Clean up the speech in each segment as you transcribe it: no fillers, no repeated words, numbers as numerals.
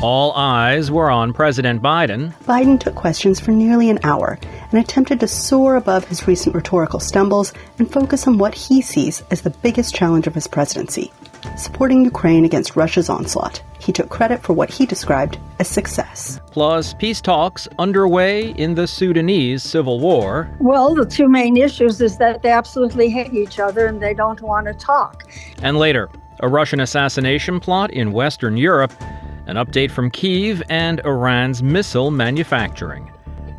All eyes were on President Biden. Biden took questions for nearly an hour and attempted to soar above his recent rhetorical stumbles and focus on what he sees as the biggest challenge of his presidency, supporting Ukraine against Russia's onslaught. He took credit for what he described as success. Plus, peace talks underway in the Sudanese civil war. Well, the two main issues is that they absolutely hate each other and they don't want to talk. And later, a Russian assassination plot in Western Europe, an update from Kyiv, and Iran's missile manufacturing.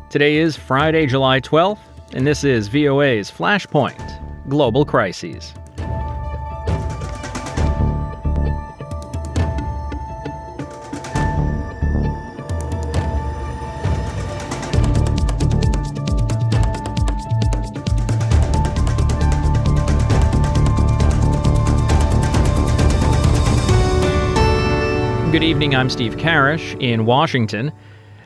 Today is Friday, July 12th, and this is VOA's Flashpoint Global Crises. Good evening, I'm Steve Karish in Washington.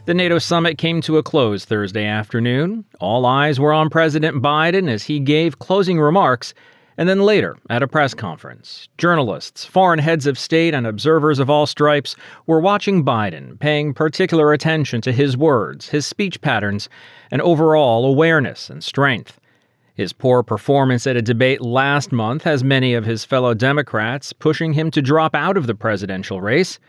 The NATO summit came to a close Thursday afternoon. All eyes were on President Biden as he gave closing remarks, and then later at a press conference. Journalists, foreign heads of state, and observers of all stripes were watching Biden, paying particular attention to his words, his speech patterns, and overall awareness and strength. His poor performance at a debate last month has many of his fellow Democrats pushing him to drop out of the presidential race,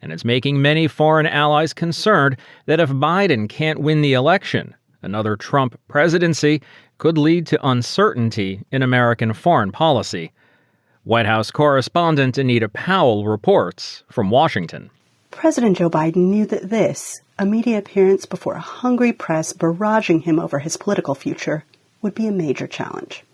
and it's making many foreign allies concerned that if Biden can't win the election, another Trump presidency could lead to uncertainty in American foreign policy. White House correspondent Anita Powell reports from Washington. President Joe Biden knew that this, a media appearance before a hungry press barraging him over his political future, would be a major challenge.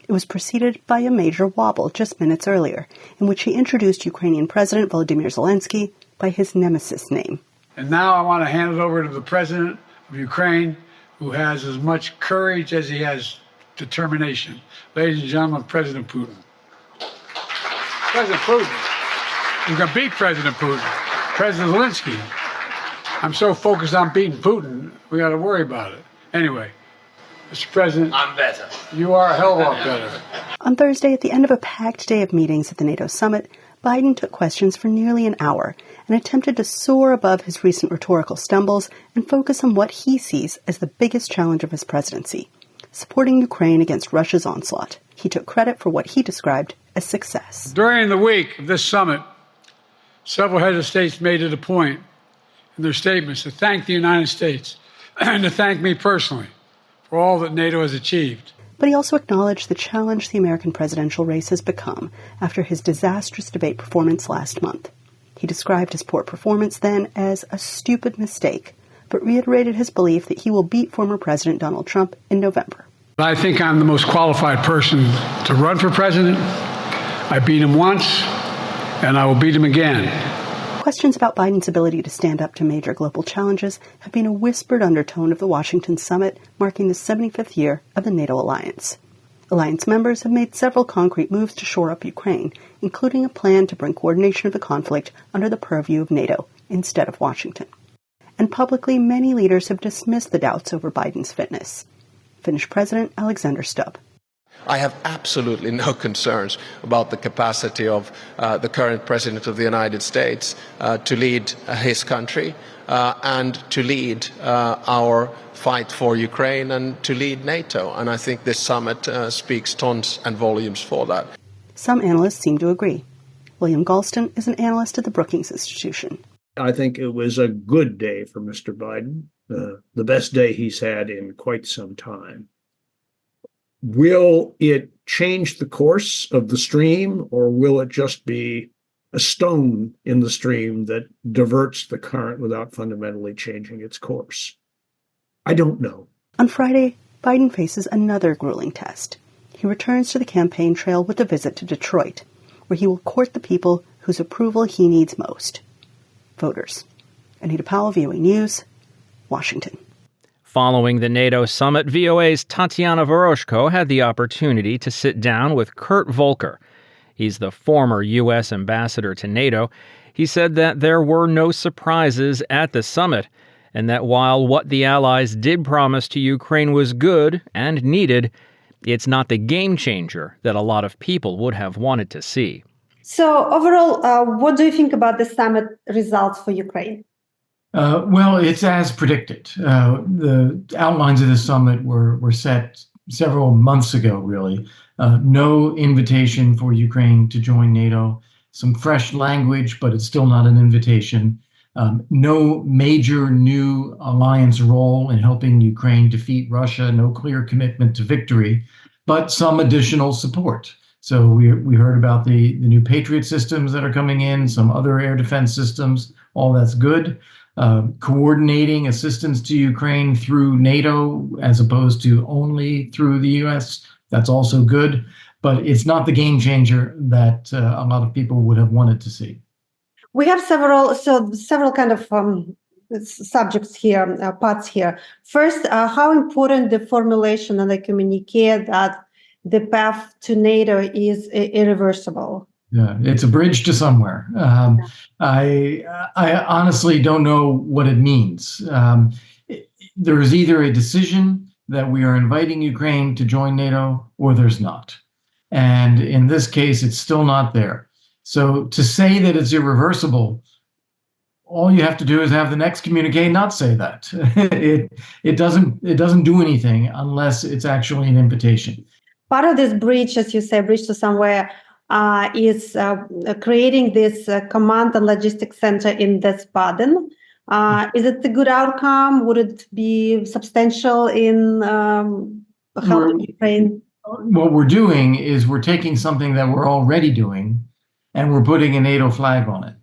It was preceded by a major wobble just minutes earlier, in which he introduced Ukrainian President Volodymyr Zelensky by his nemesis name. And now I want to hand it over to the President of Ukraine, who has as much courage as he has determination. Ladies and gentlemen, President Putin. President Putin. We're going to beat President Putin. President Zelensky. I'm so focused on beating Putin, we got to worry about it. Anyway. Mr. President, I'm better. You are a hell of a lot better. On Thursday, at the end of a packed day of meetings at the NATO summit, Biden took questions for nearly an hour and attempted to soar above his recent rhetorical stumbles and focus on what he sees as the biggest challenge of his presidency, supporting Ukraine against Russia's onslaught. He took credit for what he described as success. During the week of this summit, several heads of states made it a point in their statements to thank the United States and to thank me personally for all that NATO has achieved. But he also acknowledged the challenge the American presidential race has become after his disastrous debate performance last month. He described his poor performance then as a stupid mistake, but reiterated his belief that he will beat former President Donald Trump in November. I think I'm the most qualified person to run for president. I beat him once, and I will beat him again. Questions about Biden's ability to stand up to major global challenges have been a whispered undertone of the Washington summit, marking the 75th year of the NATO alliance. Alliance members have made several concrete moves to shore up Ukraine, including a plan to bring coordination of the conflict under the purview of NATO instead of Washington. And publicly, many leaders have dismissed the doubts over Biden's fitness. Finnish President Alexander Stubb. I have absolutely no concerns about the capacity of the current President of the United States to lead his country and to lead our fight for Ukraine and to lead NATO. And I think this summit speaks tons and volumes for that. Some analysts seem to agree. William Galston is an analyst at the Brookings Institution. I think it was a good day for Mr. Biden, the best day he's had in quite some time. Will it change the course of the stream, or will it just be a stone in the stream that diverts the current without fundamentally changing its course? I don't know. On Friday, Biden faces another grueling test. He returns to the campaign trail with a visit to Detroit, where he will court the people whose approval he needs most: voters. Anita Powell, VOA News, Washington. Following the NATO summit, VOA's Tatiana Voroshko had the opportunity to sit down with Kurt Volker. He's the former U.S. ambassador to NATO. He said that there were no surprises at the summit, and that while what the allies did promise to Ukraine was good and needed, it's not the game changer that a lot of people would have wanted to see. So overall, what do you think about the summit results for Ukraine? Well, it's as predicted. The outlines of the summit were set several months ago, really. No invitation for Ukraine to join NATO, some fresh language, but it's still not an invitation. No major new alliance role in helping Ukraine defeat Russia, no clear commitment to victory, but some additional support. So we heard about the new Patriot systems that are coming in, some other air defense systems, all that's good. Coordinating assistance to Ukraine through NATO as opposed to only through the US, that's also good. But it's not the game changer that a lot of people would have wanted to see. We have several kind of subjects here, parts here. First, how important the formulation and the communique that the path to NATO is irreversible. Yeah, it's a bridge to somewhere. I honestly don't know what it means. There is either a decision that we are inviting Ukraine to join NATO, or there's not. And in this case, it's still not there. So to say that it's irreversible, all you have to do is have the next communique not say that. It doesn't do anything unless it's actually an invitation. Part of this bridge, as you say, bridge to somewhere, is creating this command and logistics center in Baden. Is it a good outcome? Would it be substantial in helping Ukraine? What we're doing is we're taking something that we're already doing and we're putting a NATO flag on it.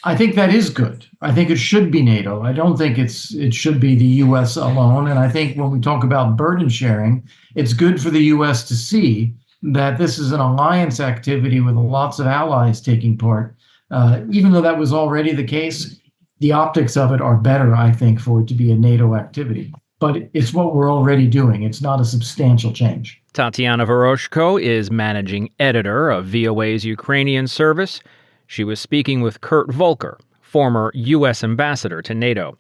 I think that is good. I think it should be NATO. I don't think it should be the US alone. And I think when we talk about burden sharing, it's good for the US to see that this is an alliance activity with lots of allies taking part. Even though that was already the case, the optics of it are better, I think, for it to be a NATO activity. But it's what we're already doing. It's not a substantial change. Tatiana Voroshko is managing editor of VOA's Ukrainian service. She was speaking with Kurt Volker, former U.S. ambassador to NATO.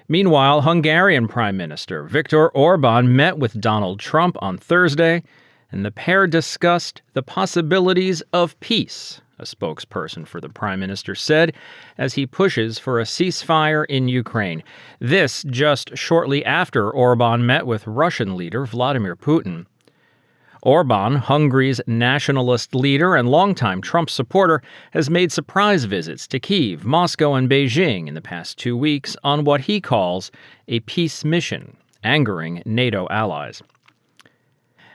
Meanwhile, Hungarian Prime Minister Viktor Orban met with Donald Trump on Thursday, and the pair discussed the possibilities of peace, a spokesperson for the Prime Minister said, as he pushes for a ceasefire in Ukraine. This just shortly after Orban met with Russian leader Vladimir Putin. Orban, Hungary's nationalist leader and longtime Trump supporter, has made surprise visits to Kyiv, Moscow, and Beijing in the past 2 weeks on what he calls a peace mission, angering NATO allies.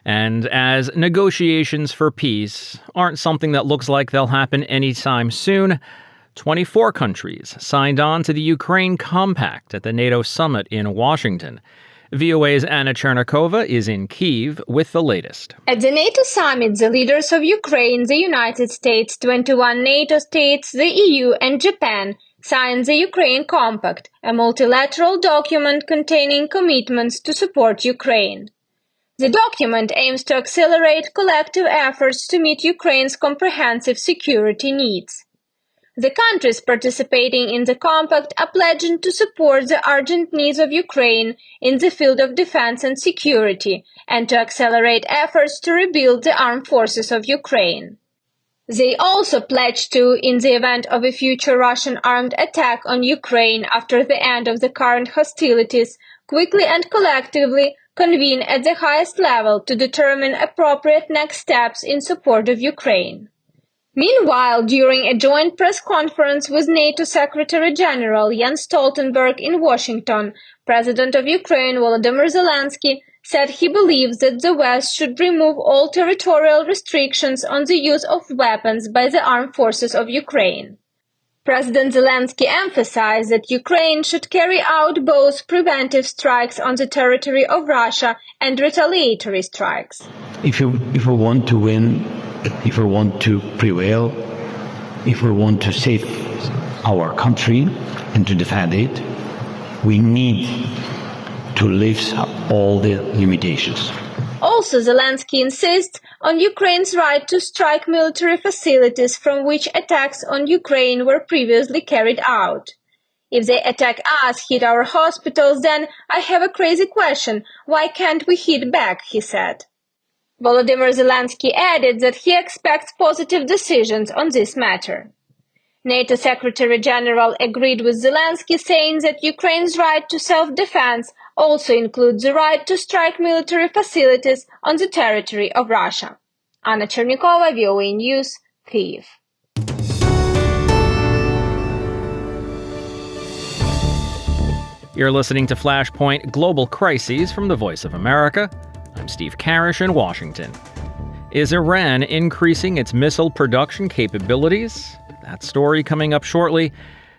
And as negotiations for peace aren't something that looks like they'll happen anytime soon, 24 countries signed on to the Ukraine Compact at the NATO summit in Washington. VOA's Anna Chernikova is in Kyiv with the latest. At the NATO summit, the leaders of Ukraine, the United States, 21 NATO states, the EU and Japan signed the Ukraine Compact, a multilateral document containing commitments to support Ukraine. The document aims to accelerate collective efforts to meet Ukraine's comprehensive security needs. The countries participating in the compact are pledging to support the urgent needs of Ukraine in the field of defense and security, and to accelerate efforts to rebuild the armed forces of Ukraine. They also pledge to, in the event of a future Russian armed attack on Ukraine after the end of the current hostilities, quickly and collectively convene at the highest level to determine appropriate next steps in support of Ukraine. Meanwhile, during a joint press conference with NATO Secretary-General Jens Stoltenberg in Washington, President of Ukraine Volodymyr Zelensky said he believes that the West should remove all territorial restrictions on the use of weapons by the armed forces of Ukraine. President Zelensky emphasized that Ukraine should carry out both preventive strikes on the territory of Russia and retaliatory strikes. If we want to win, if we want to prevail, if we want to save our country and to defend it, we need to lift all the limitations. Also, Zelensky insists on Ukraine's right to strike military facilities from which attacks on Ukraine were previously carried out. If they attack us, hit our hospitals, then I have a crazy question. Why can't we hit back, he said. Volodymyr Zelensky added that he expects positive decisions on this matter. NATO Secretary General agreed with Zelensky, saying that Ukraine's right to self-defense also includes the right to strike military facilities on the territory of Russia. Anna Chernikova, VOA News, Kyiv. You're listening to Flashpoint Global Crises from the Voice of America. I'm Steve Karish in Washington. Is Iran increasing its missile production capabilities? That story coming up shortly.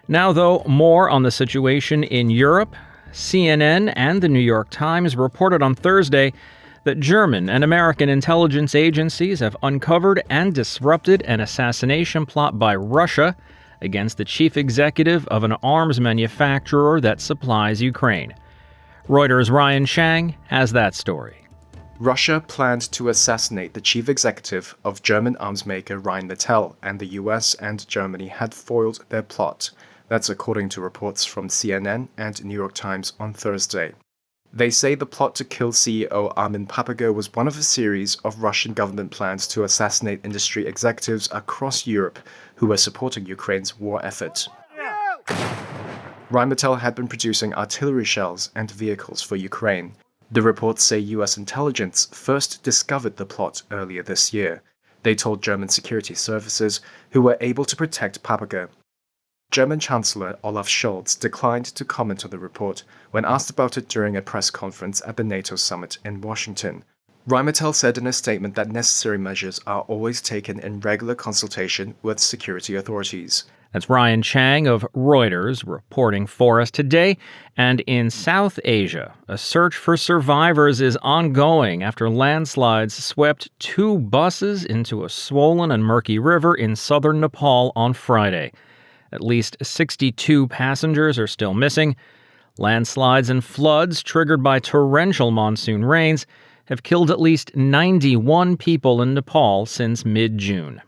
Now, though, more on the situation in Europe. CNN and the New York Times reported on Thursday that German and American intelligence agencies have uncovered and disrupted an assassination plot by Russia against the chief executive of an arms manufacturer that supplies Ukraine. Reuters' Ryan Chang has that story. Russia planned to assassinate the chief executive of German arms maker Rheinmetall, and the US and Germany had foiled their plot. That's according to reports from CNN and New York Times on Thursday. They say the plot to kill CEO Armin Papago was one of a series of Russian government plans to assassinate industry executives across Europe who were supporting Ukraine's war effort. Rheinmetall had been producing artillery shells and vehicles for Ukraine. The reports say US intelligence first discovered the plot earlier this year. They told German security services, who were able to protect Papago. German Chancellor Olaf Scholz declined to comment on the report when asked about it during a press conference at the NATO summit in Washington. Rheinmetall said in a statement that necessary measures are always taken in regular consultation with security authorities. That's Ryan Chang of Reuters reporting for us today. And in South Asia, a search for survivors is ongoing after landslides swept 2 buses into a swollen and murky river in southern Nepal on Friday. At least 62 passengers are still missing. Landslides and floods triggered by torrential monsoon rains have killed at least 91 people in Nepal since mid-June.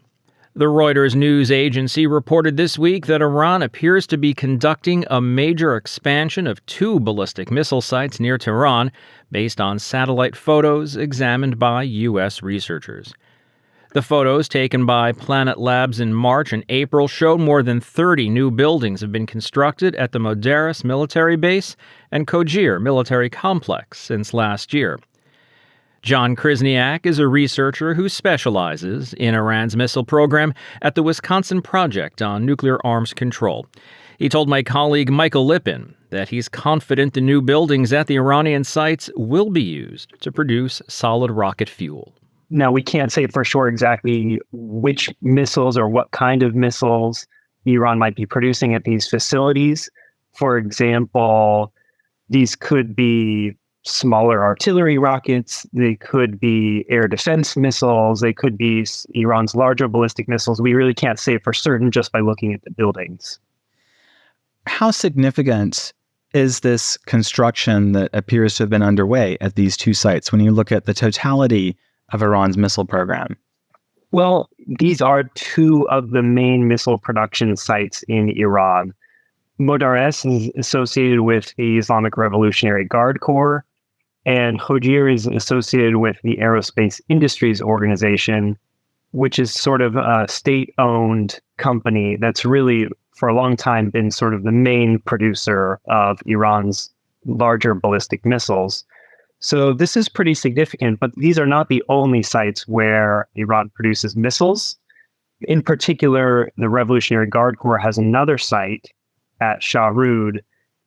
The Reuters news agency reported this week that Iran appears to be conducting a major expansion of 2 ballistic missile sites near Tehran based on satellite photos examined by U.S. researchers. The photos taken by Planet Labs in March and April showed more than 30 new buildings have been constructed at the Modaris military base and Kojir military complex since last year. John Krasniak is a researcher who specializes in Iran's missile program at the Wisconsin Project on Nuclear Arms Control. He told my colleague Michael Lippin that he's confident the new buildings at the Iranian sites will be used to produce solid rocket fuel. Now, we can't say for sure exactly which missiles or what kind of missiles Iran might be producing at these facilities. For example, these could be smaller artillery rockets, they could be air defense missiles, they could be Iran's larger ballistic missiles. We really can't say for certain just by looking at the buildings. How significant is this construction that appears to have been underway at these 2 sites when you look at the totality of Iran's missile program? Well, these are 2 of the main missile production sites in Iran. Modares is associated with the Islamic Revolutionary Guard Corps, and Kojir is associated with the Aerospace Industries Organization, which is sort of a state-owned company that's really, for a long time, been sort of the main producer of Iran's larger ballistic missiles. So this is pretty significant, but these are not the only sites where Iran produces missiles. In particular, the Revolutionary Guard Corps has another site at Shahrud,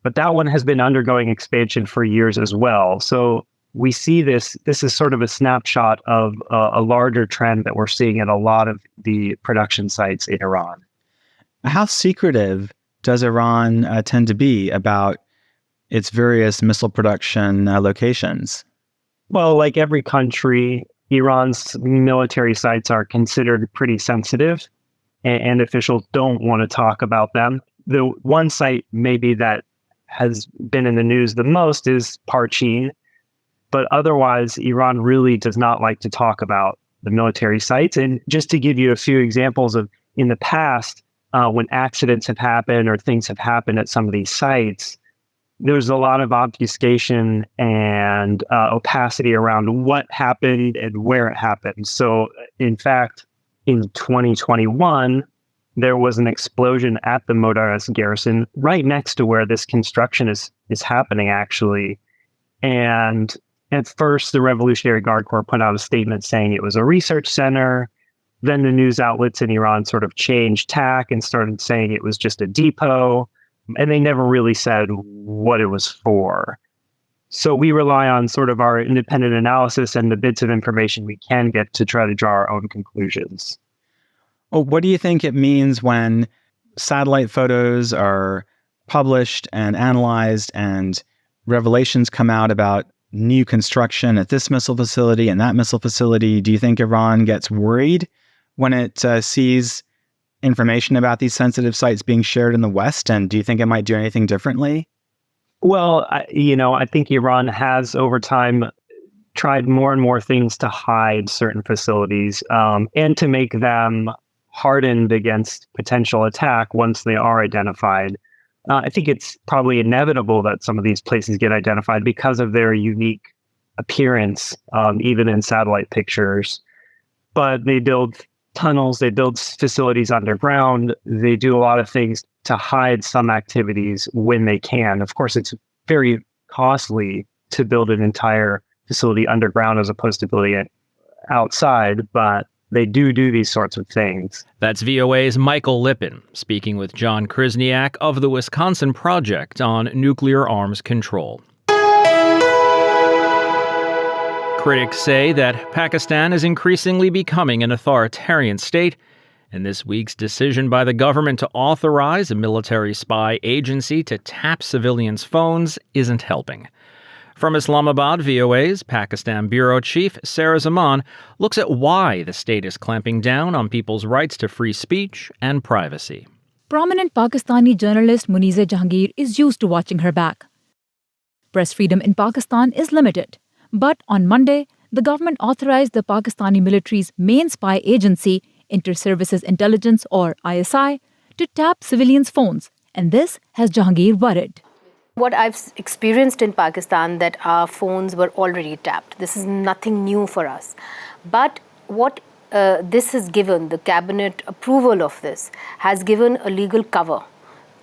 but that one has been undergoing expansion for years as well. So we see this is sort of a snapshot of a larger trend that we're seeing at a lot of the production sites in Iran. How secretive does Iran tend to be about its various missile production locations? Well, like every country, Iran's military sites are considered pretty sensitive, and officials don't want to talk about them. The one site maybe that has been in the news the most is Parchin, but otherwise, Iran really does not like to talk about the military sites. And just to give you a few examples of in the past, when accidents have happened or things have happened at some of these sites, there's a lot of obfuscation and opacity around what happened and where it happened. So, in fact, in 2021, there was an explosion at the Modares garrison right next to where this construction is happening, actually. And at first, the Revolutionary Guard Corps put out a statement saying it was a research center. Then the news outlets in Iran sort of changed tack and started saying it was just a depot. And they never really said what it was for. So we rely on sort of our independent analysis and the bits of information we can get to try to draw our own conclusions. Well, what do you think it means when satellite photos are published and analyzed and revelations come out about new construction at this missile facility and that missile facility? Do you think Iran gets worried when it sees information about these sensitive sites being shared in the West? And do you think it might do anything differently? Well, I think Iran has over time tried more and more things to hide certain facilities and to make them hardened against potential attack once they are identified. I think it's probably inevitable that some of these places get identified because of their unique appearance, even in satellite pictures. But they build tunnels, they build facilities underground, they do a lot of things to hide some activities when they can. Of course, it's very costly to build an entire facility underground as opposed to building it outside, but they do these sorts of things. That's VOA's Michael Lippin speaking with John Krasniak of the Wisconsin Project on Nuclear Arms Control. Critics say that Pakistan is increasingly becoming an authoritarian state, and this week's decision by the government to authorize a military spy agency to tap civilians' phones isn't helping. From Islamabad, VOA's Pakistan Bureau Chief Sarah Zaman looks at why the state is clamping down on people's rights to free speech and privacy. Prominent Pakistani journalist Muniza Jahangir is used to watching her back. Press freedom in Pakistan is limited. But on Monday, the government authorized the Pakistani military's main spy agency, Inter-Services Intelligence or ISI, to tap civilians' phones. And this has Jahangir worried. What I've experienced in Pakistan that our phones were already tapped. This is nothing new for us. But what this has given, the cabinet approval of this, has given a legal cover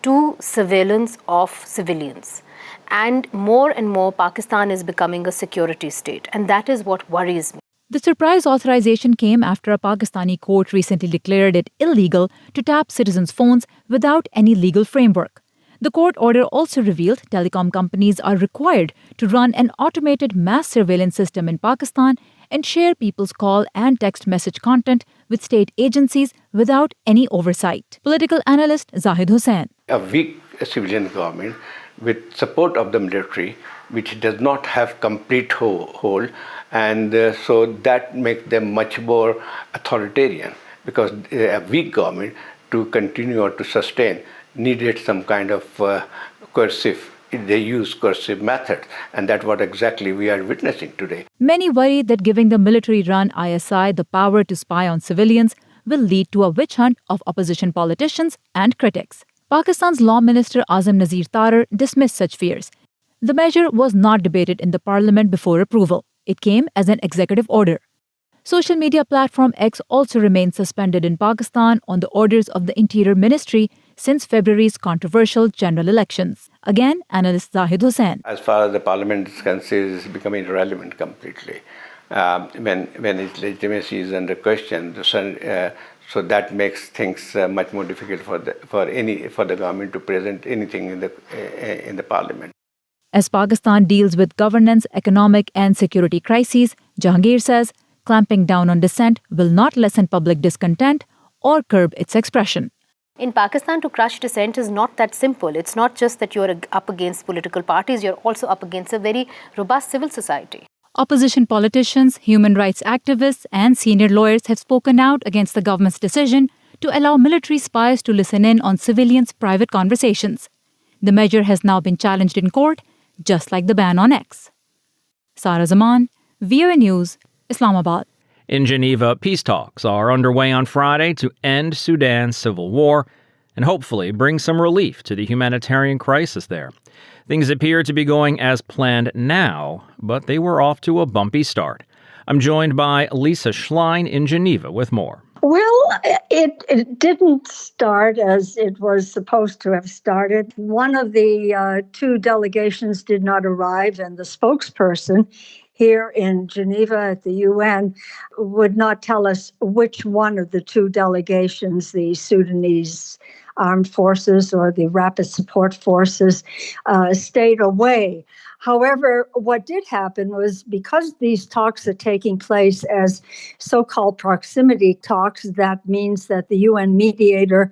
to surveillance of civilians. And more Pakistan is becoming a security state. And that is what worries me. The surprise authorization came after a Pakistani court recently declared it illegal to tap citizens' phones without any legal framework. The court order also revealed telecom companies are required to run an automated mass surveillance system in Pakistan and share people's call and text message content with state agencies without any oversight. Political analyst Zahid Hussain. A weak civilian government with support of the military, which does not have complete hold, and so that makes them much more authoritarian, because a weak government to continue or to sustain needed some kind of they use coercive methods, and that's what exactly we are witnessing today. Many worry that giving the military-run ISI the power to spy on civilians will lead to a witch hunt of opposition politicians and critics. Pakistan's Law Minister Azam Nazir Tarar dismissed such fears. The measure was not debated in the parliament before approval. It came as an executive order. Social media platform X also remains suspended in Pakistan on the orders of the Interior Ministry since February's controversial general elections. Again, analyst Zahid Hussain. As far as the parliament is concerned, it's becoming irrelevant completely. When its legitimacy is under question, so that makes things much more difficult for the government to present anything in the parliament. As Pakistan deals with governance, economic and security crises, Jahangir says clamping down on dissent will not lessen public discontent or curb its expression. In Pakistan, to crush dissent is not that simple. It's not just that you're up against political parties, you're also up against a very robust civil society. Opposition politicians, human rights activists, and senior lawyers have spoken out against the government's decision to allow military spies to listen in on civilians' private conversations. The measure has now been challenged in court, just like the ban on X. Sarah Zaman, VOA News, Islamabad. In Geneva, peace talks are underway on Friday to end Sudan's civil war, and hopefully bring some relief to the humanitarian crisis there. Things appear to be going as planned now, but they were off to a bumpy start. I'm joined by Lisa Schlein in Geneva with more. Well, it didn't start as it was supposed to have started. One of the two delegations did not arrive, and the spokesperson here in Geneva at the UN would not tell us which one of the two delegations, the Sudanese Armed Forces or the Rapid Support Forces, stayed away. However, what did happen was because these talks are taking place as so-called proximity talks, that means that the UN mediator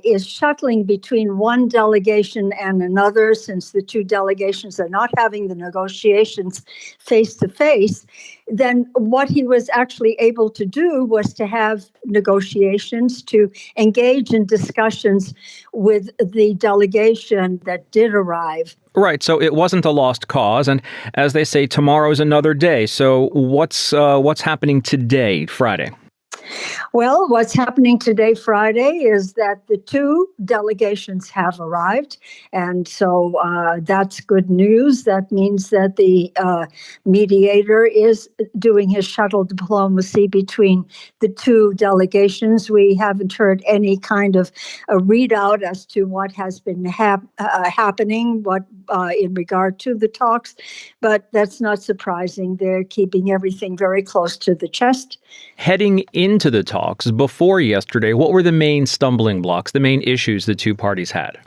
is shuttling between one delegation and another, since the two delegations are not having the negotiations face-to-face. Then what he was actually able to do was to have negotiations, to engage in discussions with the delegation that did arrive. Right, so it wasn't a lost cause, and as they say, tomorrow's another day. So what's happening today, Friday? Well, what's happening today, Friday, is that the two delegations have arrived. And so that's good news. That means that the mediator is doing his shuttle diplomacy between the two delegations. We haven't heard any kind of a readout as to what has been happening in regard to the talks. But that's not surprising. They're keeping everything very close to the chest. Heading into the talks before yesterday, what were the main stumbling blocks, the main issues the two parties had?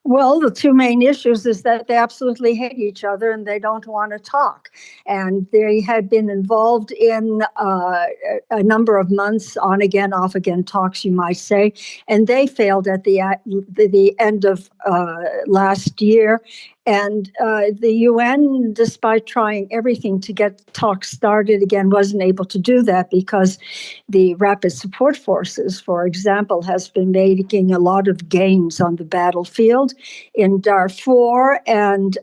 Well, the two main issues is that they absolutely hate each other and they don't want to talk. And they had been involved in a number of months, on again, off again talks, you might say. And they failed at the end of last year. And the UN, despite trying everything to get talks started again, wasn't able to do that because the Rapid Support Forces, for example, has been making a lot of gains on the battlefield in Darfur, and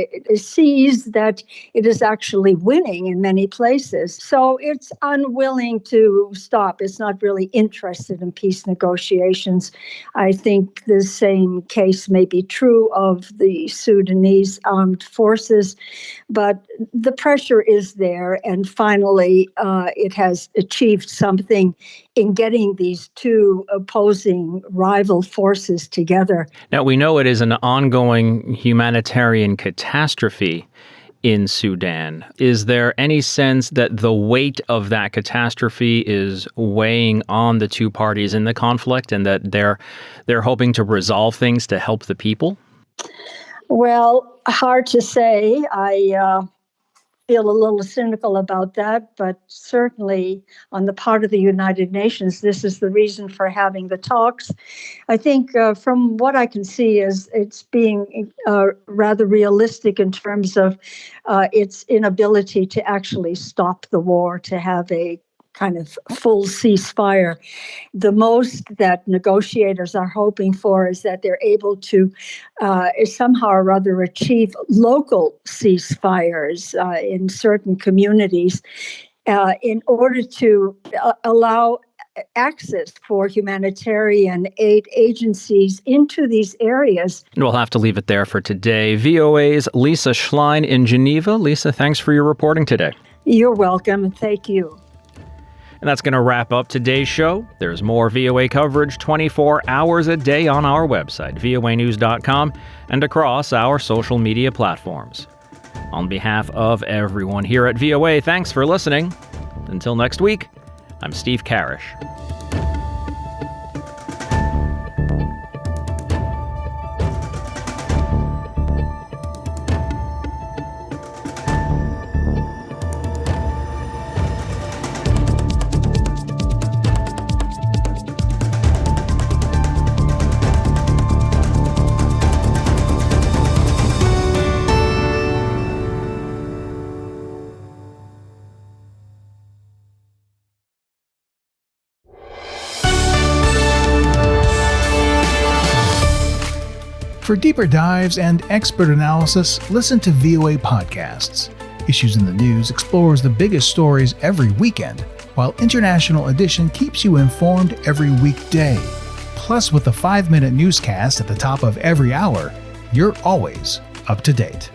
it sees that it is actually winning in many places. So it's unwilling to stop. It's not really interested in peace negotiations. I think the same case may be true of the Sudanese armed forces, but the pressure is there, and finally it has achieved something in getting these two opposing rival forces together. Now, we know it is an ongoing humanitarian catastrophe in Sudan. Is there any sense that the weight of that catastrophe is weighing on the two parties in the conflict, and that they're hoping to resolve things to help the people? Well, hard to say. I feel a little cynical about that, but certainly on the part of the United Nations, this is the reason for having the talks. I think from what I can see is it's being rather realistic in terms of its inability to actually stop the war, to have a kind of full ceasefire. The most that negotiators are hoping for is that they're able to somehow or other achieve local ceasefires in certain communities in order to allow access for humanitarian aid agencies into these areas. We'll have to leave it there for today. VOA's Lisa Schlein in Geneva. Lisa, thanks for your reporting today. You're welcome, and thank you. And that's going to wrap up today's show. There's more VOA coverage 24 hours a day on our website, voanews.com, and across our social media platforms. On behalf of everyone here at VOA, thanks for listening. Until next week, I'm Steve Karish. For deeper dives and expert analysis, listen to VOA Podcasts. Issues in the News explores the biggest stories every weekend, while International Edition keeps you informed every weekday. Plus, with the 5-minute newscast at the top of every hour, you're always up to date.